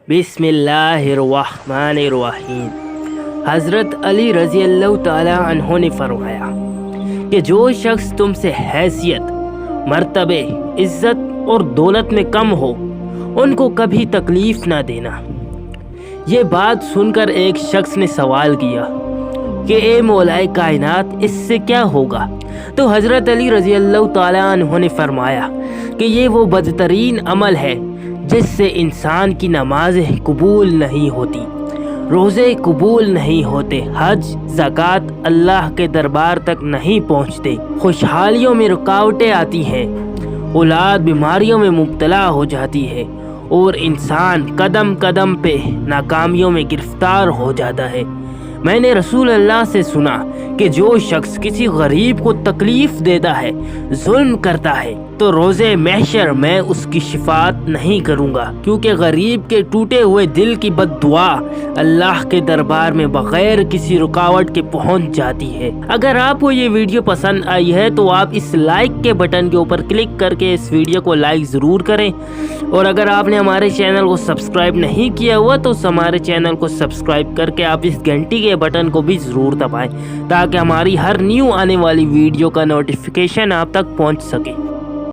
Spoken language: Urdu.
بسم اللہ الرحمن الرحیم۔ حضرت علی رضی اللہ تعالی عنہ نے فرمایا کہ جو شخص تم سے حیثیت، مرتبے، عزت اور دولت میں کم ہو ان کو کبھی تکلیف نہ دینا۔ یہ بات سن کر ایک شخص نے سوال کیا کہ اے مولائے کائنات، اس سے کیا ہوگا؟ تو حضرت علی رضی اللہ تعالی عنہ نے فرمایا کہ یہ وہ بدترین عمل ہے جس سے انسان کی نمازیں قبول نہیں ہوتی، روزے قبول نہیں ہوتے، حج، زکوٰۃ اللہ کے دربار تک نہیں پہنچتے، خوشحالیوں میں رکاوٹیں آتی ہیں، اولاد بیماریوں میں مبتلا ہو جاتی ہے اور انسان قدم قدم پہ ناکامیوں میں گرفتار ہو جاتا ہے۔ میں نے رسول اللہ سے سنا کہ جو شخص کسی غریب کو تکلیف دیتا ہے، ظلم کرتا ہے، تو روزے محشر میں اس کی شفاعت نہیں کروں گا، کیونکہ غریب کے ٹوٹے ہوئے دل کی بد دعا اللہ کے دربار میں بغیر کسی رکاوٹ کے پہنچ جاتی ہے۔ اگر آپ کو یہ ویڈیو پسند آئی ہے تو آپ اس لائک کے بٹن کے اوپر کلک کر کے اس ویڈیو کو لائک ضرور کریں، اور اگر آپ نے ہمارے چینل کو سبسکرائب نہیں کیا ہوا تو ہمارے چینل کو سبسکرائب کر کے آپ اس گھنٹی کے بٹن کو بھی ضرور دبائیں تاکہ ہماری ہر نیو آنے والی ویڈیو کا نوٹیفیکیشن آپ تک پہنچ سکے۔